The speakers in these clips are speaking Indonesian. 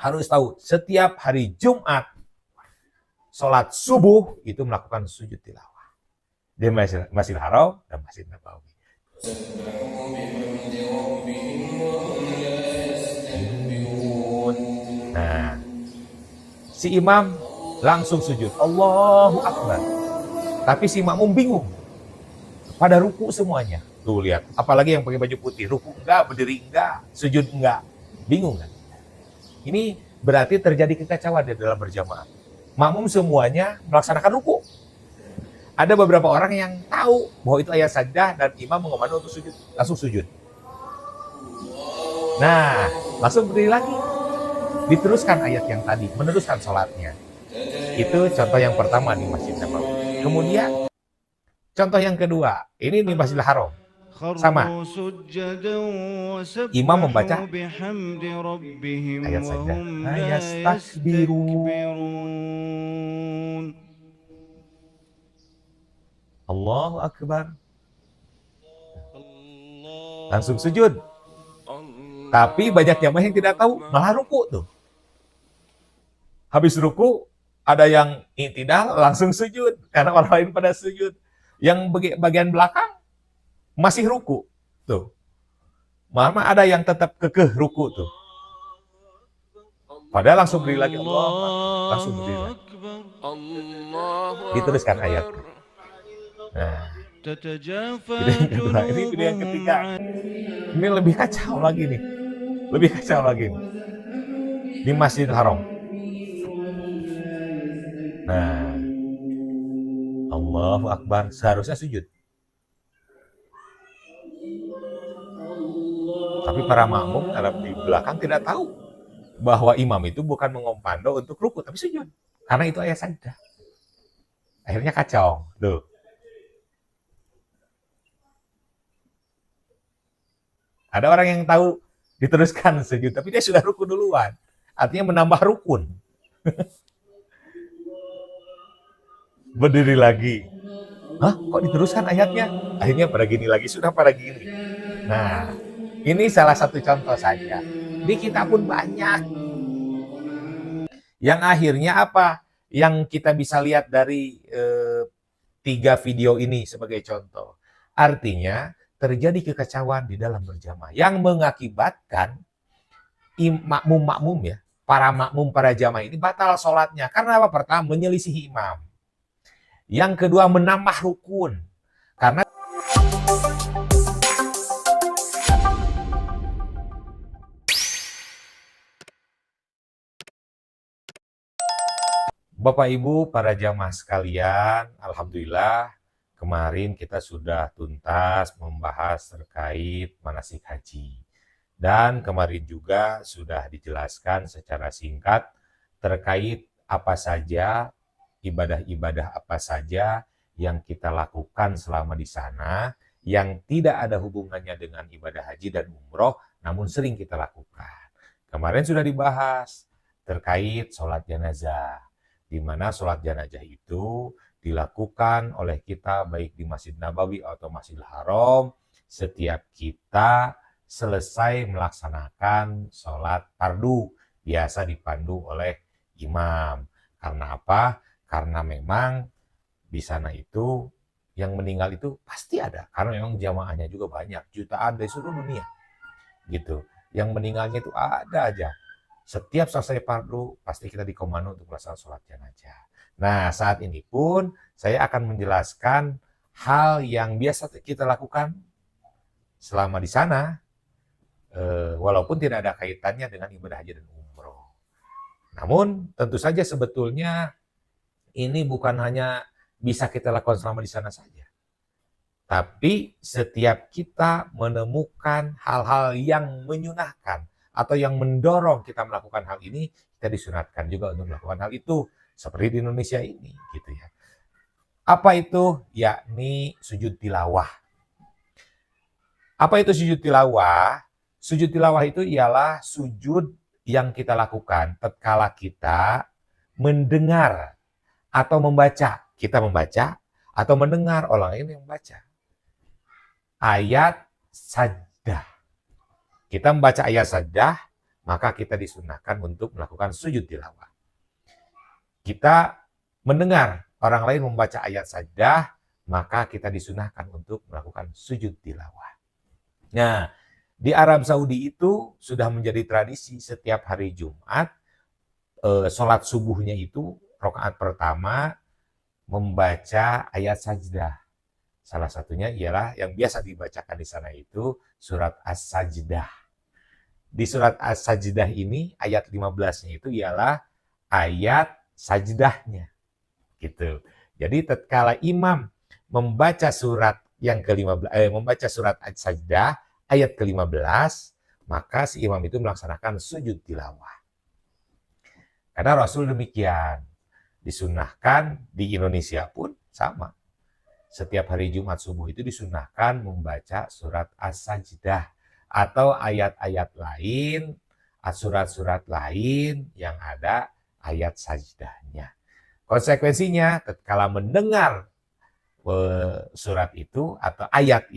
harus tahu setiap hari Jumat sholat subuh itu melakukan sujud tilawah di Masjidil Haram dan Masjid Nabawi. Nah, si imam langsung sujud, Allahu Akbar. Tapi si makmum bingung. Pada ruku semuanya. Tuh lihat, apalagi yang pakai baju putih, ruku enggak, berdiri enggak, sujud enggak. Bingung kan? Ini berarti terjadi kekacauan di dalam berjamaah. Makmum semuanya melaksanakan ruku. Ada beberapa orang yang tahu bahwa itu ayat sajdah dan imam mengomando untuk sujud, langsung sujud. Nah, langsung berdiri lagi. Diteruskan ayat yang tadi, meneruskan sholatnya. Itu contoh yang pertama di Masjid Nabawi. Kemudian contoh yang kedua, ini di Masjidil Haram. Sama. Imam membaca ayat saja. Ayastakbirun. Allahu Akbar. Langsung sujud. Tapi banyak jamaah yang tidak tahu, malah ruku tuh. Habis ruku, ada yang i'tidal langsung sujud karena orang lain pada sujud. Yang bagian belakang masih ruku tuh. Malah ada yang tetap kekeh ruku tuh. Padahal langsung berdiri lagi, Allah, langsung berdiri lagi. Diteruskan ayat. Nah, video yang kedua, ini video yang ketiga. Ini lebih kacau lagi nih. Lebih kacau lagi nih. Di Masjidil Haram. Nah, Allahu Akbar, seharusnya sujud. Tapi para makmum di belakang tidak tahu bahwa imam itu bukan mengomando untuk ruku, tapi sujud. Karena itu ayat sajdah. Akhirnya kacau. Tuh. Ada orang yang tahu diteruskan sujud, tapi dia sudah rukun duluan. Artinya menambah rukun. Berdiri lagi. Hah? Kok diteruskan ayatnya? Akhirnya pada gini lagi, sudah pada gini. Nah, ini salah satu contoh saja. Di kita pun banyak. Yang akhirnya apa? Yang kita bisa lihat dari 3 video ini sebagai contoh. Artinya, terjadi kekacauan di dalam berjamaah yang mengakibatkan makmum-makmum ya, para jamaah ini batal sholatnya. Karena apa? Pertama, menyelisihi imam. Yang kedua, menambah rukun. Karena Bapak Ibu para jamaah sekalian, alhamdulillah kemarin kita sudah tuntas membahas terkait manasik haji. Dan kemarin juga sudah dijelaskan secara singkat terkait apa saja, ibadah-ibadah apa saja yang kita lakukan selama di sana, yang tidak ada hubungannya dengan ibadah haji dan umroh, namun sering kita lakukan. Kemarin sudah dibahas terkait sholat jenazah, di mana sholat jenazah itu dilakukan oleh kita baik di Masjid Nabawi atau Masjidil Haram setiap kita selesai melaksanakan sholat fardu, biasa dipandu oleh imam. Karena apa? Karena memang di sana itu yang meninggal itu pasti ada, karena memang jamaahnya juga banyak, jutaan dari seluruh dunia gitu. Yang meninggalnya itu ada aja. Setiap selesai fardu pasti kita dikomando untuk melaksanakan sholat jenazah. Nah, saat ini pun saya akan menjelaskan hal yang biasa kita lakukan selama di sana, walaupun tidak ada kaitannya dengan ibadah haji dan umroh. Namun tentu saja sebetulnya ini bukan hanya bisa kita lakukan selama di sana saja. Tapi setiap kita menemukan hal-hal yang menyunahkan atau yang mendorong kita melakukan hal ini, kita disunatkan juga untuk melakukan hal itu. Seperti di Indonesia ini, gitu ya. Apa itu? Yakni sujud tilawah. Apa itu sujud tilawah? Sujud tilawah itu ialah sujud yang kita lakukan tatkala kita mendengar atau membaca. Kita membaca atau mendengar orang lain yang membaca ayat sajdah. Kita membaca ayat sajdah, maka kita disunahkan untuk melakukan sujud tilawah. Kita mendengar orang lain membaca ayat sajdah, maka kita disunahkan untuk melakukan sujud tilawah. Nah, di Arab Saudi itu sudah menjadi tradisi setiap hari Jumat, sholat subuhnya itu rakaat pertama membaca ayat sajdah. Salah satunya ialah yang biasa dibacakan di sana itu surat As-Sajdah. Di surat As-Sajdah ini ayat 15-nya itu ialah ayat sajdahnya. Gitu. Jadi tatkala imam membaca surat yang ke-15 membaca surat As-Sajdah ayat ke-15, maka si imam itu melaksanakan sujud tilawah. Karena Rasul demikian. Disunahkan di Indonesia pun sama. Setiap hari Jumat subuh itu disunahkan membaca surat As-Sajdah atau ayat-ayat lain, surat-surat lain yang ada ayat sajdahnya. Konsekuensinya, ketika mendengar surat itu atau ayat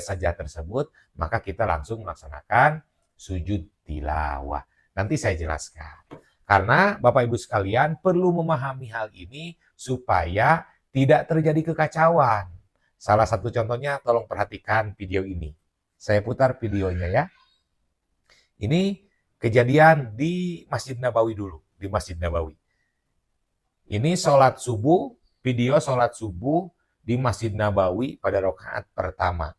sajdah tersebut, maka kita langsung melaksanakan sujud tilawah. Nanti saya jelaskan. Karena Bapak Ibu sekalian perlu memahami hal ini supaya tidak terjadi kekacauan. Salah satu contohnya, tolong perhatikan video ini. Saya putar videonya ya. Ini kejadian di Masjid Nabawi dulu, di Masjid Nabawi. Ini sholat subuh, video sholat subuh di Masjid Nabawi pada rakaat pertama.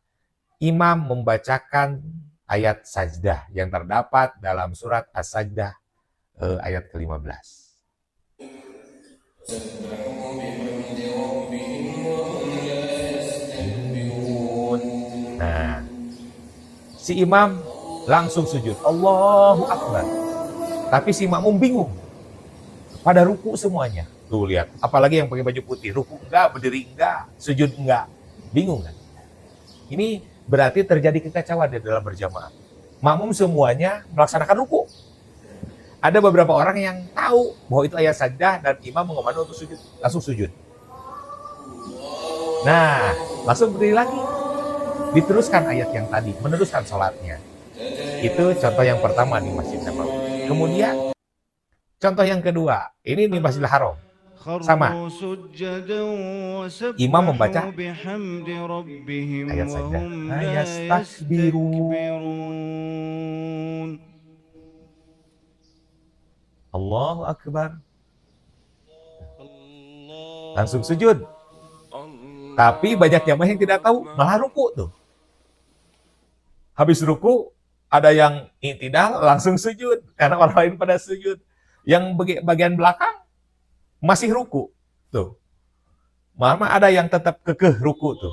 Imam membacakan ayat sajdah yang terdapat dalam surat As-Sajdah ayat ke-15. Nah, si imam langsung sujud, Allahu Akbar. Tapi si makmum bingung. Pada ruku semuanya. Tuh lihat, apalagi yang pakai baju putih, ruku enggak, berdiri enggak, sujud enggak. Bingung kan? Ini berarti terjadi kekacauan di dalam berjamaah. Makmum semuanya melaksanakan ruku. Ada beberapa orang yang tahu bahwa itu ayat sajdah dan imam mengomando untuk sujud, langsung sujud. Nah, langsung berdiri lagi. Diteruskan ayat yang tadi, meneruskan sholatnya. Itu contoh yang pertama di Masjid Nabawi. Kemudian, contoh yang kedua, ini di Masjidil Haram. Sama. Imam membaca ayat sajdah. Ayastakbirun. Allahu Akbar. Langsung sujud. Tapi banyak jamaah yang tidak tahu, malah ruku tuh. Habis ruku, ada yang i'tidal langsung sujud. Karena orang lain pada sujud. Yang bagian belakang masih ruku. Tuh. Malah ada yang tetap kekeh ruku tuh.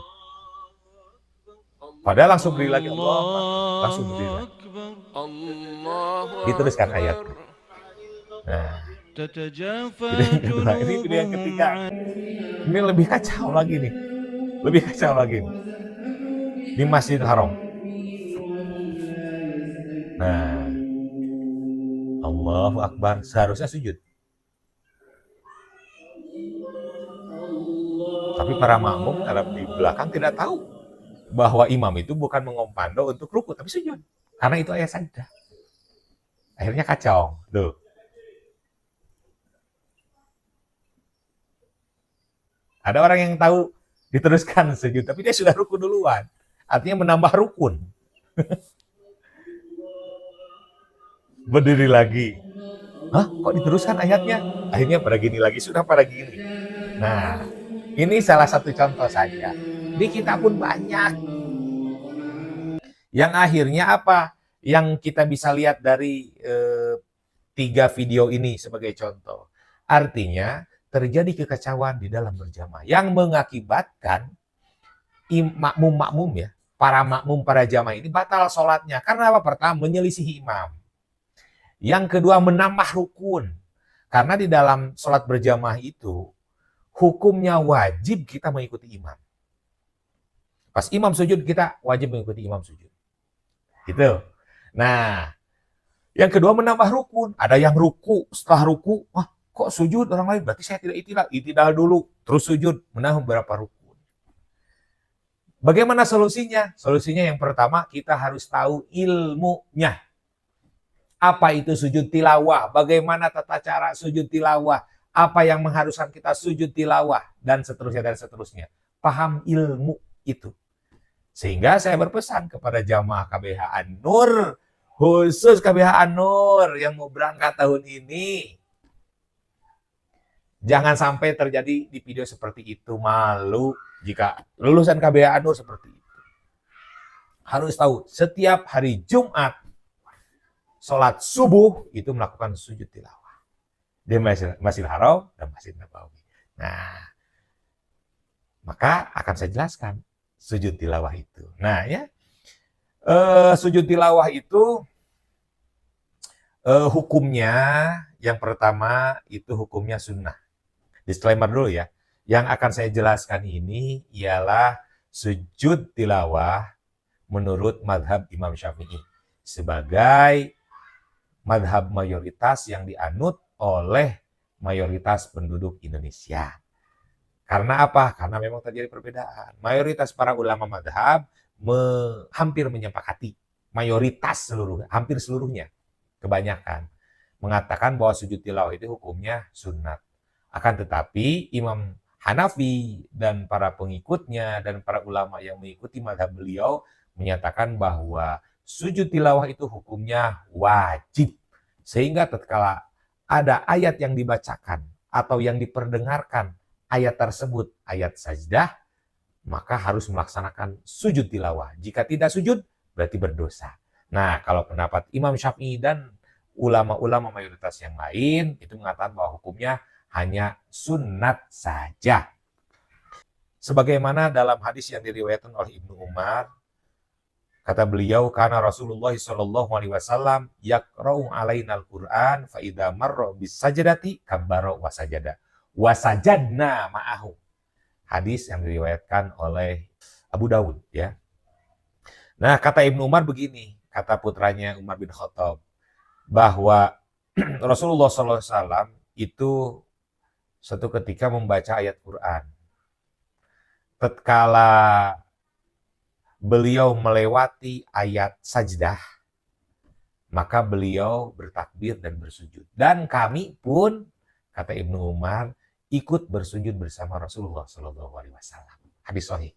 Padahal langsung berdiri lagi. Allah, langsung berdiri lagi. Diteruskan ayat. Nah, ini video yang ketiga. Ini lebih kacau lagi nih. Lebih kacau lagi nih. Di Masjidil Haram. Nah, Allahu Akbar, seharusnya sujud. Tapi para makmum di belakang tidak tahu bahwa imam itu bukan mengomando untuk ruku, tapi sujud. Karena itu ayat sajdah. Akhirnya kacau. Tuh. Ada orang yang tahu diteruskan sujud, tapi dia sudah rukun duluan. Artinya menambah rukun. Berdiri lagi. Hah? Kok diteruskan ayatnya? Akhirnya pada gini lagi, sudah pada gini. Nah, ini salah satu contoh saja. Di kita pun banyak. Yang akhirnya apa? Yang kita bisa lihat dari 3 video ini sebagai contoh. Artinya, terjadi kekacauan di dalam berjamaah. Yang mengakibatkan makmum-makmum ya, para jamaah ini batal sholatnya. Karena apa? Pertama, menyelisihi imam. Yang kedua, menambah rukun. Karena di dalam sholat berjamaah itu, hukumnya wajib kita mengikuti imam. Pas imam sujud, kita wajib mengikuti imam sujud. Gitu. Nah, yang kedua menambah rukun. Ada yang ruku, setelah ruku, wah kok sujud orang lain? Berarti saya tidak itidal. Itidal dulu, terus sujud, menambah beberapa rukun. Bagaimana solusinya? Solusinya yang pertama, kita harus tahu ilmunya. Apa itu sujud tilawah? Bagaimana tata cara sujud tilawah? Apa yang mengharuskan kita sujud tilawah? Dan seterusnya, dan seterusnya. Paham ilmu itu. Sehingga saya berpesan kepada jamaah KBH An-Nur, khusus KBH An-Nur yang mau berangkat tahun ini. Jangan sampai terjadi di video seperti itu. Malu jika lulusan KBH An-Nur seperti itu. Harus tahu, setiap hari Jumat, sholat subuh itu melakukan sujud tilawah. Di Masjidil Haram dan Masjid Nabawi. Nah, maka akan saya jelaskan sujud tilawah itu. Nah ya, sujud tilawah itu hukumnya yang pertama itu hukumnya sunnah. Disclaimer dulu ya. Yang akan saya jelaskan ini ialah sujud tilawah menurut madhab Imam Syafi'i sebagai madhab mayoritas yang dianut oleh mayoritas penduduk Indonesia. Karena apa? Karena memang terjadi perbedaan. Mayoritas para ulama madhab hampir menyepakati. Mayoritas hampir seluruhnya, kebanyakan, mengatakan bahwa sujud tilawah itu hukumnya sunat. Akan tetapi Imam Hanafi dan para pengikutnya dan para ulama yang mengikuti madhab beliau menyatakan bahwa sujud tilawah itu hukumnya wajib. Sehingga tatkala ada ayat yang dibacakan atau yang diperdengarkan ayat tersebut, ayat sajdah, maka harus melaksanakan sujud tilawah. Jika tidak sujud, berarti berdosa. Nah, kalau pendapat Imam Syafi'i dan ulama-ulama mayoritas yang lain, itu mengatakan bahwa hukumnya hanya sunat saja. Sebagaimana dalam hadis yang diriwayatkan oleh Ibnu Umar, kata beliau, karena Rasulullah SAW yaqra'u alaina al-Qur'an fa idza marra bis sajdati kabbara wa sajada wa sajadna ma'ahu. Hadis yang diriwayatkan oleh Abu Dawud ya. Nah, kata Ibnu Umar begini, kata putranya Umar bin Khattab, bahwa Rasulullah SAW itu suatu ketika membaca ayat Quran. Tatkala beliau melewati ayat sajdah, maka beliau bertakbir dan bersujud. Dan kami pun, kata Ibnu Umar, ikut bersujud bersama Rasulullah SAW. Hadis sahih.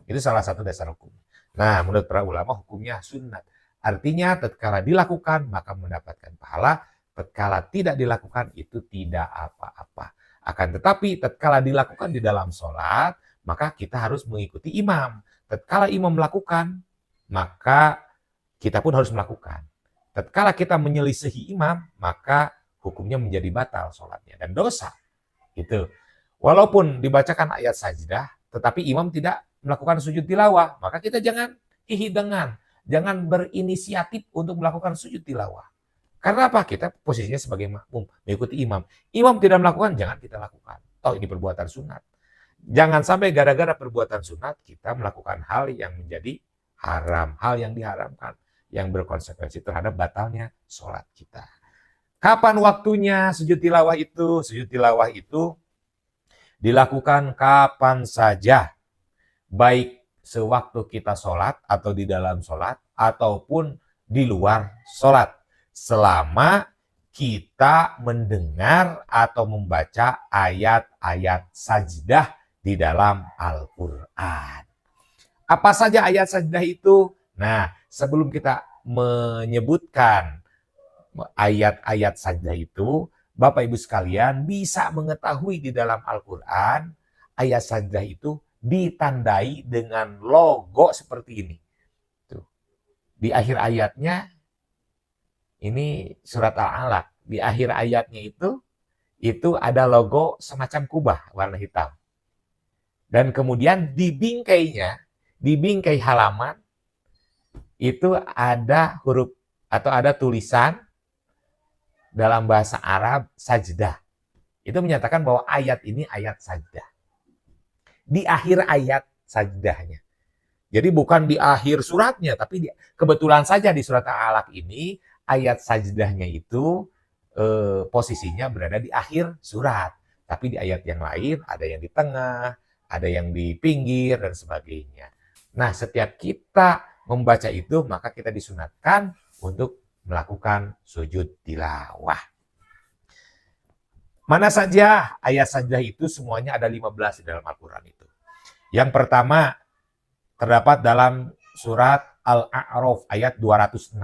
Itu salah satu dasar hukum. Nah, menurut para ulama hukumnya sunat. Artinya tatkala dilakukan maka mendapatkan pahala, tatkala tidak dilakukan itu tidak apa-apa. Akan tetapi tatkala dilakukan di dalam sholat, maka kita harus mengikuti imam. Tatkala imam melakukan, maka kita pun harus melakukan. Tatkala kita menyelisihi imam, maka hukumnya menjadi batal sholatnya dan dosa. Gitu. Walaupun dibacakan ayat sajdah, tetapi imam tidak melakukan sujud tilawah, maka kita jangan hihidengan, jangan berinisiatif untuk melakukan sujud tilawah. Karena apa? Kita posisinya sebagai makmum, mengikuti imam. Imam tidak melakukan, jangan kita lakukan. Toh ini perbuatan sunat. Jangan sampai gara-gara perbuatan sunat kita melakukan hal yang menjadi haram, hal yang diharamkan, yang berkonsekuensi terhadap batalnya sholat kita. Kapan waktunya sujud tilawah itu? Sujud tilawah itu dilakukan kapan saja, baik sewaktu kita sholat atau di dalam sholat ataupun di luar sholat, selama kita mendengar atau membaca ayat-ayat sajdah di dalam Al-Quran. Apa saja ayat sajdah itu? Nah, sebelum kita menyebutkan ayat-ayat sajdah itu, Bapak Ibu sekalian bisa mengetahui di dalam Al-Quran, ayat sajdah itu ditandai dengan logo seperti ini. Tuh. Di akhir ayatnya, ini surat Al-Alaq. Di akhir ayatnya itu ada logo semacam kubah warna hitam. Dan kemudian di bingkai halaman, itu ada huruf atau ada tulisan dalam bahasa Arab sajdah. Itu menyatakan bahwa ayat ini ayat sajdah. Di akhir ayat sajdahnya. Jadi bukan di akhir suratnya, tapi kebetulan saja di surat Al-Alaq ini ayat sajdahnya itu posisinya berada di akhir surat. Tapi di ayat yang lain ada yang di tengah, ada yang di pinggir dan sebagainya. Nah, setiap kita membaca itu maka kita disunatkan untuk melakukan sujud tilawah. Mana saja ayat sajdah itu semuanya ada 15 di dalam Al-Quran itu. Yang pertama terdapat dalam surat Al-A'raf ayat 206.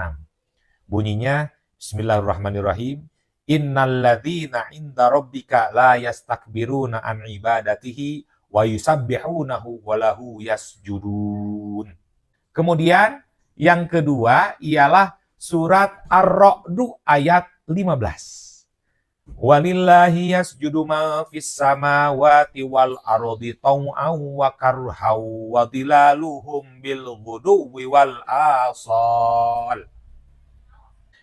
Bunyinya Bismillahirrahmanirrahim. Innalladzina inda rabbika la yastakbiruna an ibadatihi wa yusabbihunahu wa lahu yasjudun. Kemudian yang kedua ialah surat Ar-Ra'd ayat 15. Walillahi yasjudu ma fis samawati wal ardi taw'an wa karhaw wa dhilaluhum bil ghuduwi wal asal.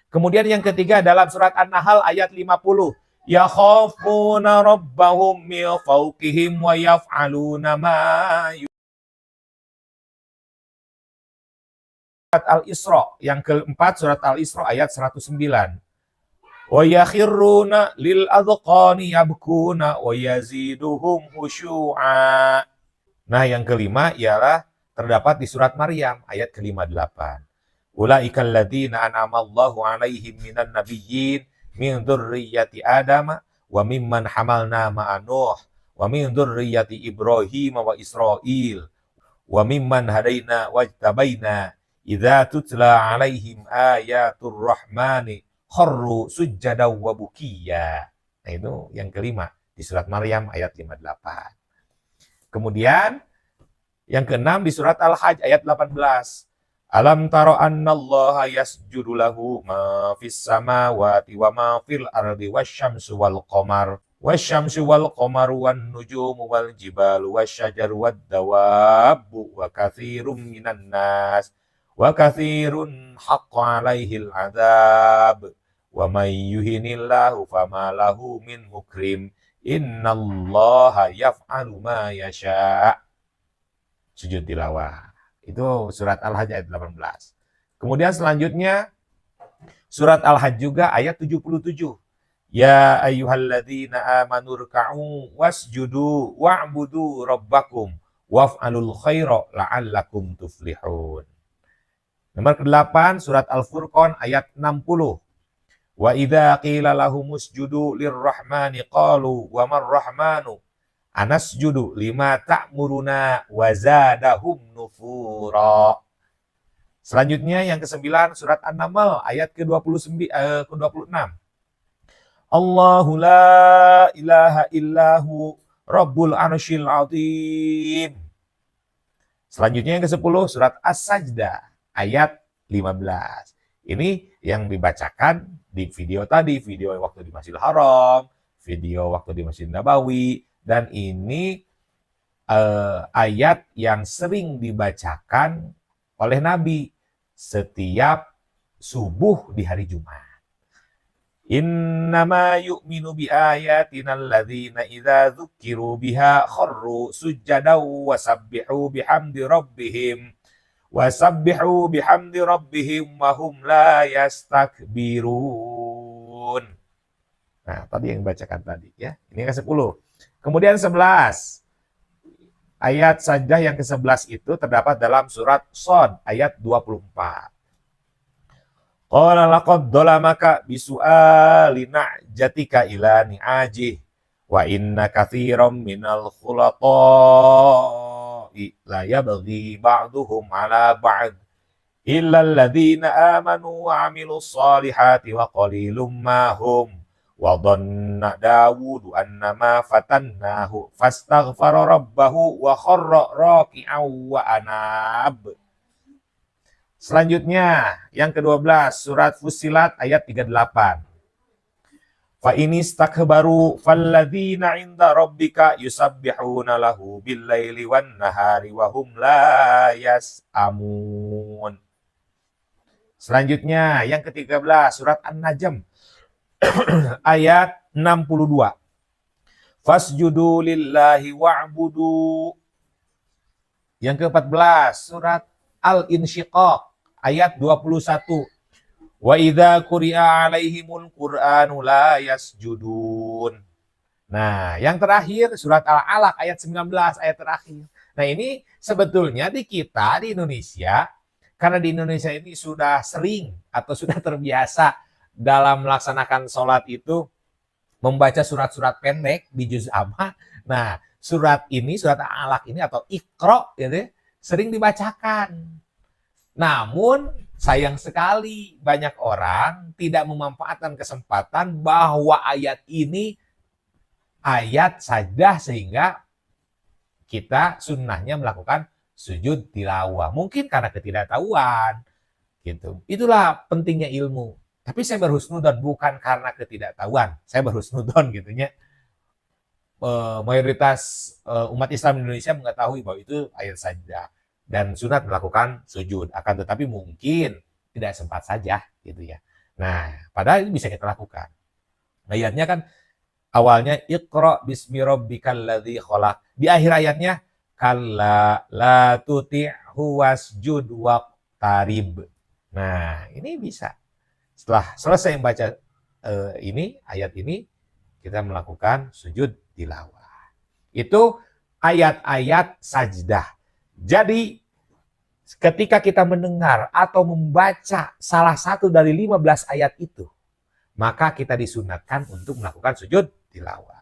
Kemudian yang ketiga dalam surat An-Nahl ayat 50. Yakhafuna rabbahum min fawqihim wa yaf'aluna ma surat Al-Isra. Yang keempat surat Al-Isra ayat 109. Wa yakhiruna lil adqani yabkuna wa yaziduhum khusyu'a. Nah, yang kelima ialah terdapat di surat Maryam ayat ke-58. Ulaikal ladzina an'amallahu 'alaihim minan nabiyyin min dzurriyyati Adam wa mimman hamalna ma'a Nuh wa min dzurriyyati Ibrahim wa Israil wa mimman hadaina wajtabaina idza tutla 'alaihim ayatur rahmani kharru sujjadaw wa bukiya. Nah, itu yang kelima di surat Maryam ayat 58. Kemudian yang keenam di surat Al-Hajj ayat 18. Alam taro annallaha yasjudu lahu ma fis samawati wa ma fil ardi wasyamsu wal qamar wasyamsu wal qamaru wan nujumu wal jibalu wasyajaru wad dawabu wa katsirum minan nas wa katsirun haqqa alaihil adzab wa may yuhinillahu fama lahu min mukrim innallaha yaf'alu ma yasha. Sujud tilawah. Itu surat Al-Hajj ayat 18. Kemudian selanjutnya surat Al-Hajj juga ayat 77. Ya ayyuhalladzina amanu ruk'u wasjudu wa'budu rabbakum waf'alul khaira la'allakum tuflihun. Nomor ke-8 surat Al-Furqan ayat 60. Wa idza qila lahum usjudu lirrahmani qalu wa marrahmanu anasjudu lima ta'muruna wa zadahum nufura. Selanjutnya yang ke-9 surat An-Naml ayat ke-26. Allahu la ilaha illahu rabbul arsyil azim. Selanjutnya yang ke-10 surat As-Sajdah ayat 15. Ini yang dibacakan di video tadi, video waktu di Masjidil Haram, video waktu di Masjid Nabawi, dan ini ayat yang sering dibacakan oleh Nabi setiap subuh di hari Jumat. Innama yu'minu bi ayatina alladzina idza dzukiru biha kharru sujjadaw wa sabbihu bihamdi rabbihim wa hum la yastakbirun. Nah, tadi yang dibacakan tadi ya. Ini yang ke-10. Kemudian 11. Ayat sajdah yang ke-11 itu terdapat dalam surat Shad ayat 24. Qala laqad dhalamaka bisu'ali na'jatika ila ni'ajih wa inna katsiran minal khulata'i la yabghi ba'duhum 'ala ba'd illa alladhina amanu wa 'amilus salihati wa qalilum ma hum wa dhanna Dawud annama fatannahu fastaghfara rabbahu wa kharra raki'an wa anab. Selanjutnya yang ke-12 surat Fussilat ayat 38. Fa inistakbaru falladzina 'inda rabbika yusabbihuna lahu bil-laili wan-nahari wa hum la yas'amun. Selanjutnya yang ke-13 surat An-Najm ayat 62. Fasjudu lillahi wa'budu. Yang ke-14 surat Al-Insyiqaq ayat 21. Wa idza quri'a 'alaihimul qur'anu la yasjudun. Nah, yang terakhir surat Al-Alaq ayat 19 ayat terakhir. Nah, ini sebetulnya di kita di Indonesia karena di Indonesia ini sudah sering atau sudah terbiasa dalam melaksanakan sholat itu membaca surat-surat pendek di juz amma. Nah, surat Al-Alaq ini atau Iqra gitu, sering dibacakan. Namun sayang sekali banyak orang tidak memanfaatkan kesempatan bahwa ayat ini ayat sajdah sehingga kita sunnahnya melakukan sujud tilawah. Mungkin karena ketidaktahuan gitu. Itulah pentingnya ilmu. Tapi saya berhusnudon bukan karena ketidaktahuan. Saya berhusnudon gitu ya. Mayoritas umat Islam Indonesia mengetahui bahwa itu ayat sajdah dan sunat melakukan sujud. Akan tetapi mungkin tidak sempat saja gitu ya. Nah, padahal ini bisa kita lakukan. Ayatnya kan awalnya Iqra bismi rabbikal ladzi khalaq. Di akhir ayatnya kalla la tuti'hu wasjud waqtarib. Nah, ini bisa. Setelah selesai membaca ayat ini, kita melakukan sujud tilawah. Itu ayat-ayat sajdah. Jadi ketika kita mendengar atau membaca salah satu dari 15 ayat itu, maka kita disunatkan untuk melakukan sujud tilawah.